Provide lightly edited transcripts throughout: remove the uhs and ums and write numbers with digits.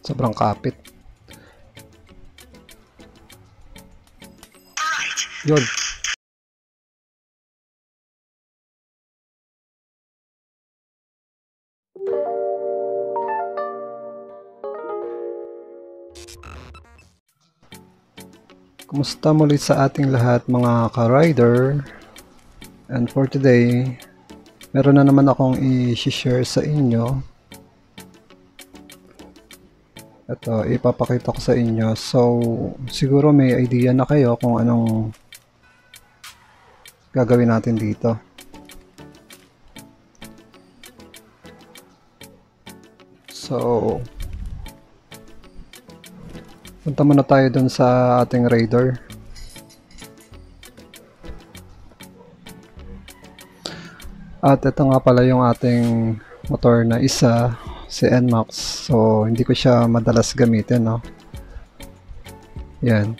Sobrang kapit. Yun. Kumusta muli sa ating lahat mga ka-rider? And for today, meron na naman akong i-share sa inyo. Ito, ipapakita ko sa inyo. So, siguro may idea na kayo kung anong gagawin natin dito. So, punta muna tayo dun sa ating radar. At ito nga pala yung ating motor na isa, si NMAX. So, hindi ko siya madalas gamitin, no? Yan.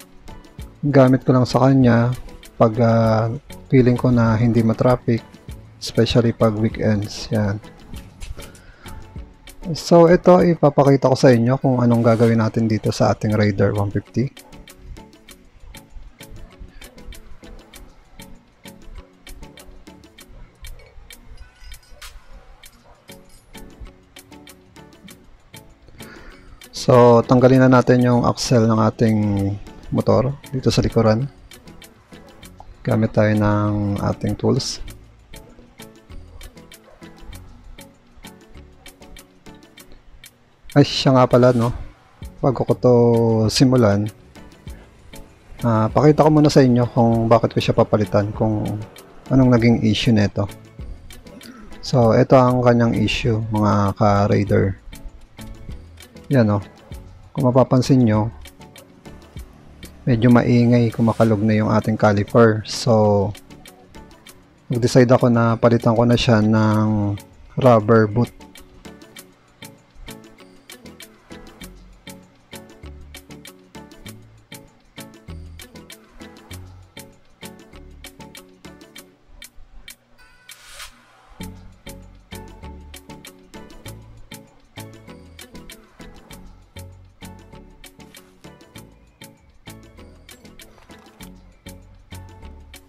Gamit ko lang sa kanya pag feeling ko na hindi ma-traffic, especially pag weekends. Yan. So, ito ipapakita ko sa inyo kung anong gagawin natin dito sa ating Raider 150. So, tanggalin na natin yung axle ng ating motor dito sa likuran. Gamit tayo ng ating tools. Ay, siya nga pala, no? Bago ko to simulan, pakita ko muna sa inyo kung bakit ko siya papalitan, kung anong naging issue nito. So, ito ang kanyang issue, mga ka-raider. Yan, no? Kung mapapansin nyo, medyo maingay, kumakalog na yung ating caliper. So, nag-decide ako na palitan ko na siya ng rubber boot.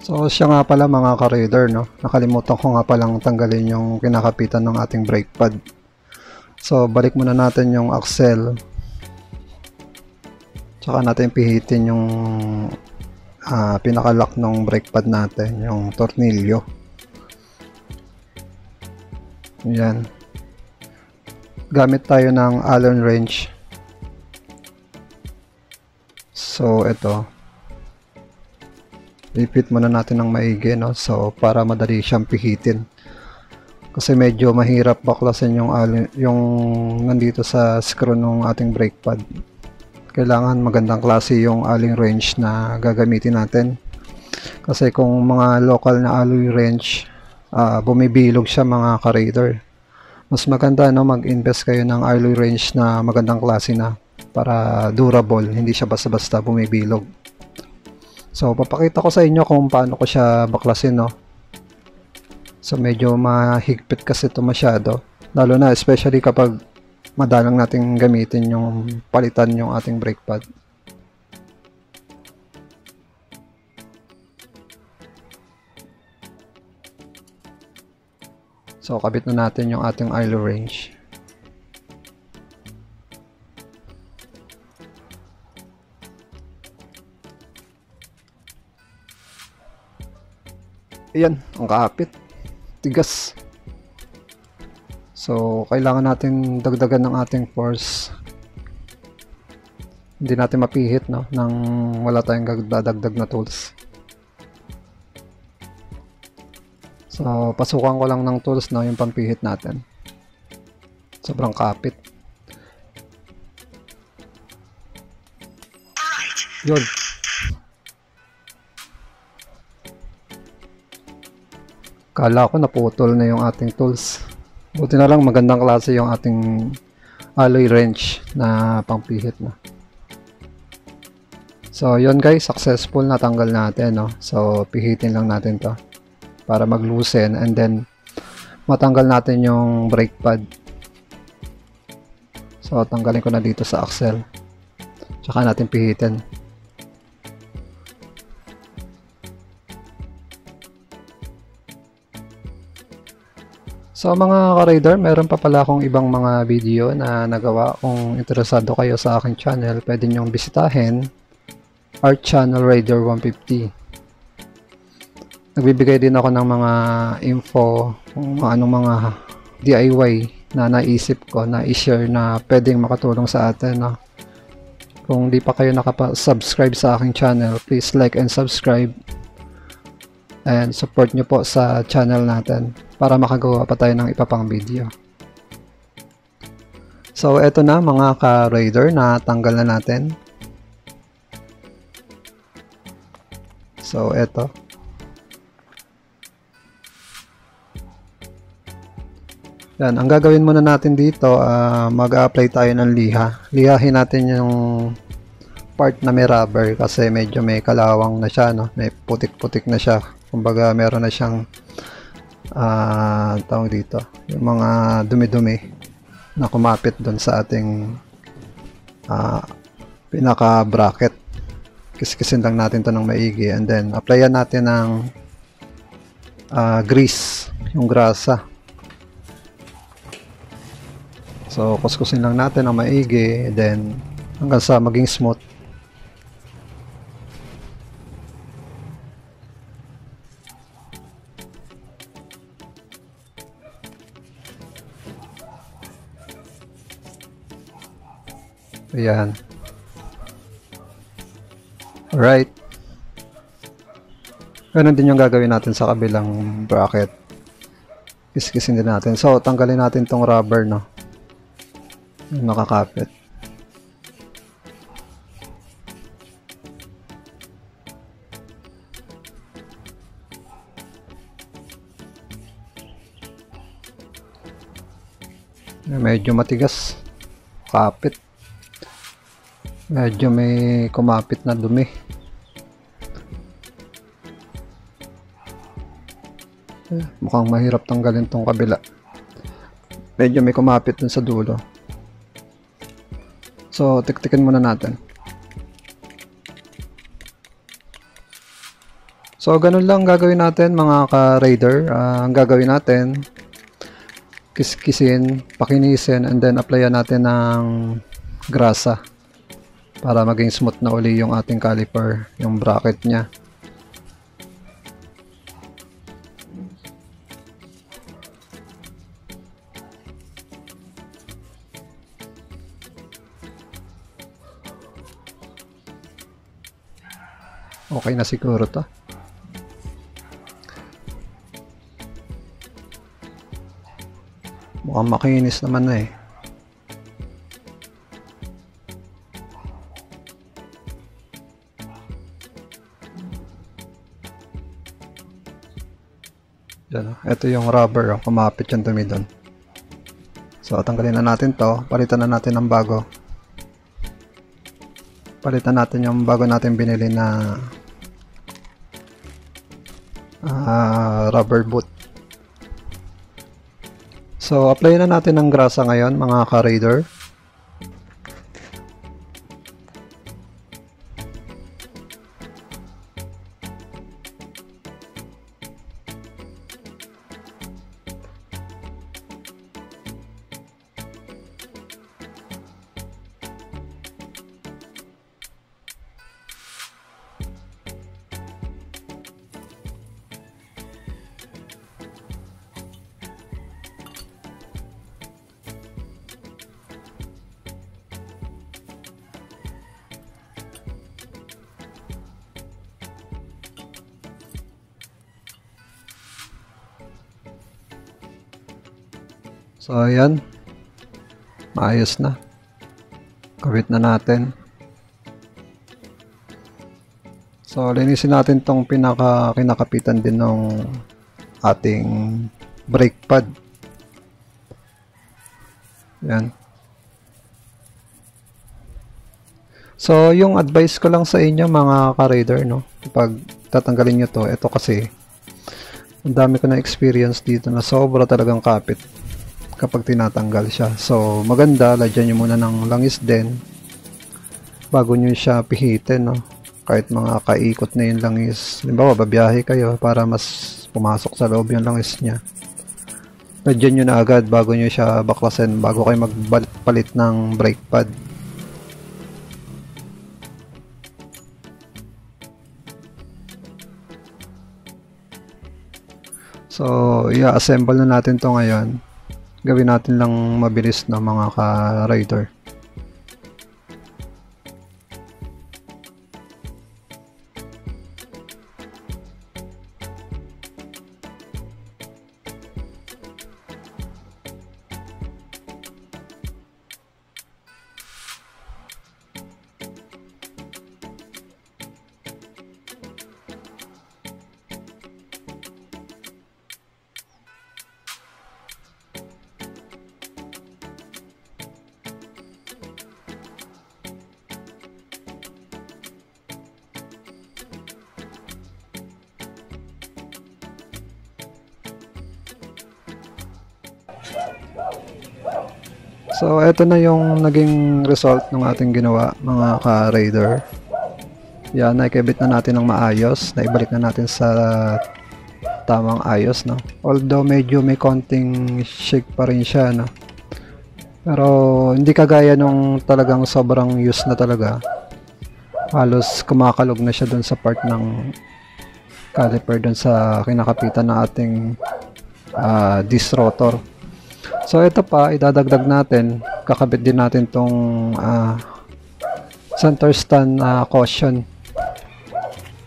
So siya nga pala mga ka-raider, no? Nakalimutan ko nga palang tanggalin yung kinakapitan ng ating brake pad. So balik muna natin yung axle. Tsaka natin pihitin yung pinaka-lock ng brake pad natin, yung tornilyo. Yan. Gamit tayo ng Allen wrench. So ito. Ipit muna natin ng maigi, no? So para madali siyang pihitin, kasi medyo mahirap baklasin yung nandito sa screw ng ating brake pad. Kailangan magandang klase yung allen wrench na gagamitin natin, kasi kung mga local na alloy wrench, bumibilog siya mga ka-raider. Mas maganda, no, mag-invest kayo ng alloy wrench na magandang klase na, para durable, hindi siya basta-basta bumibilog. So, papakita ko sa inyo kung paano ko siya baklasin, no? So, medyo mahigpit kasi ito masyado. Lalo na, especially kapag madalang natin gamitin yung palitan yung ating brake pad. So, kabit na natin yung ating alloy wrench. Ayan, ang kapit. Tigas. So, kailangan natin dagdagan ng ating force. Hindi natin mapihit, no, nang wala tayong dadagdag na tools. So, pasukan ko lang ng tools, no, yung pampihit natin. Sobrang kapit. Yun. Kala ko naputol na yung ating tools. Buti na lang magandang klase yung ating alloy wrench na pangpihit na. So yun guys, successful, natanggal natin, no? So pihitin lang natin to para mag-loosen, and then matanggal natin yung brake pad. So So tanggalin ko na dito sa axle. Tsaka natin pihitin. So mga ka-rider, meron pa pala akong ibang mga video na nagawa. Kung interesado kayo sa aking channel, pwede nyong bisitahin our channel Rider 150. Nagbibigay din ako ng mga info kung anong mga DIY na naisip ko na i-share na pwedeng makatulong sa atin, no? Kung di pa kayo nakapa-subscribe sa aking channel, please like and subscribe and support nyo po sa channel natin para makagawa pa tayo ng iba pang video. So eto na mga ka-rider, na tanggal na natin. So eto. Yan, ang gagawin muna natin dito, mag-apply tayo ng liha. Lihahin natin yung part na may rubber kasi medyo may kalawang na siya, no? May putik-putik na siya. Kumbaga meron na siyang tawag dito, yung mga dumi-dumi na kumapit doon sa ating pinaka bracket. Kiskisin lang natin to ng maigi and then applyan natin ng grease, yung grasa. So kuskusin lang natin ng maigi then hanggang sa maging smooth. Ayan. Alright. Ganun din yung gagawin natin sa kabilang bracket. Kiskisin din natin. So, tanggalin natin tong rubber, no? Yung nakakapit. Medyo matigas. Kapit. Medyo may kumapit na dumi. Mukhang mahirap tanggalin tong kabila. Medyo may kumapit dun sa dulo. So, tiktikin muna natin. So, ganun lang gagawin natin mga ka-rider. Ang gagawin natin, kiskisin, pakinisin, and then applyan natin ng grasa para maging smooth na uli yung ating caliper, yung bracket nya. Okay na siguro to. Mukhang makinis naman na eh. Yan, ito yung rubber, kumapit yung dumi doon. So tanggalin na natin to, palitan na natin ng bago. Palitan natin yung bago natin binili na rubber boot. So apply na natin ng grasa ngayon mga ka-rider. So ayan, maayos na. Kabit na natin. So linisin natin tong kinakapitan din ng ating brake pad. Yan. So yung advice ko lang sa inyo mga ka-rider, no, pag tatanggalin nyo to, ito kasi ang dami ko na experience dito na sobra talagang kapit. kapag tinatanggal siya. So maganda, lagyan nyo muna ng langis din bago nyo siya pihitin, no? Kahit mga kaikot na yung langis. Halimbawa, babiyahe kayo para mas pumasok sa loob yung langis niya. Lagyan nyo na agad bago nyo siya baklasin, bago kayo magpalit ng brake pad. So, i-assemble na natin to ngayon. Gawin natin lang mabilis na mga ka-rider. So, eto na yung naging result ng ating ginawa, mga ka-raider. Yan, naikabit na natin ng maayos. Naibalik na natin sa tamang ayos, no? Although medyo may konting shake pa rin siya, no? Pero hindi kagaya nung talagang sobrang use na talaga. Halos kumakalog na siya dun sa part ng caliper, dun sa kinakapitan ng ating disc rotor. So ito pa, idadagdag natin, kakabit din natin tong center stand caution.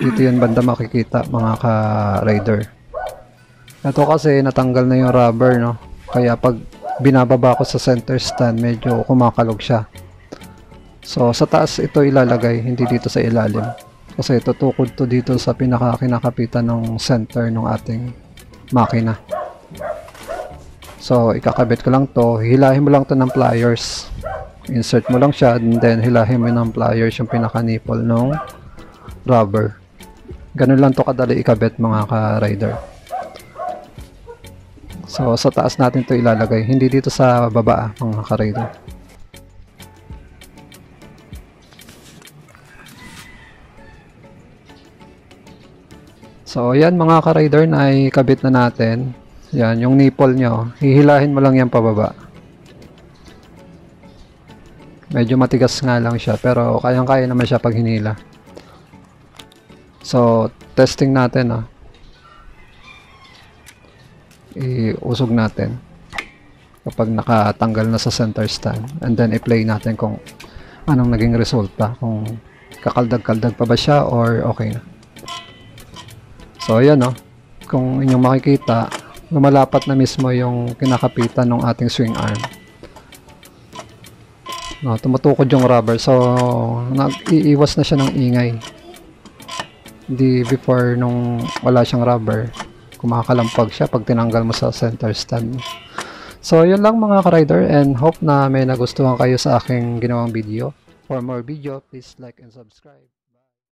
Dito yun banda makikita, mga ka-rider. Ito kasi natanggal na yung rubber, no? Kaya pag binababa ko sa center stand, medyo kumakalog siya. So sa taas ito ilalagay, hindi dito sa ilalim. Kasi tutukod to dito sa kinakapitan ng center ng ating makina. So, ikakabit ko lang to. Hilahin mo lang to ng pliers. Insert mo lang siya, and then hilahin mo ng pliers yung pinaka-nipple ng rubber. Ganun lang to kadali ikabit, mga ka-rider. So, sa taas natin to ilalagay. Hindi dito sa baba, mga ka-rider. So, yan mga ka-rider, na ikabit na natin. Yan, yung nipple nyo, hihilahin mo lang yan pababa. Medyo matigas nga lang siya, pero kayang-kaya naman siya pag hinila. So, testing natin, iusog natin kapag nakatanggal na sa center stand, and then i-play natin kung anong naging resulta, kung kakaldag-kaldag pa ba siya or okay na. So, ayan, kung inyong makikita, lumalapat na mismo yung kinakapitan ng ating swing arm. Tumutukod yung rubber, so nag-iiwas na siya ng ingay. Hindi before, nung wala siyang rubber, kumakalampag siya pag tinanggal mo sa center stand. So yun lang mga ka-rider, and hope na may nagustuhan kayo sa aking ginawang video. For more video, please like and subscribe.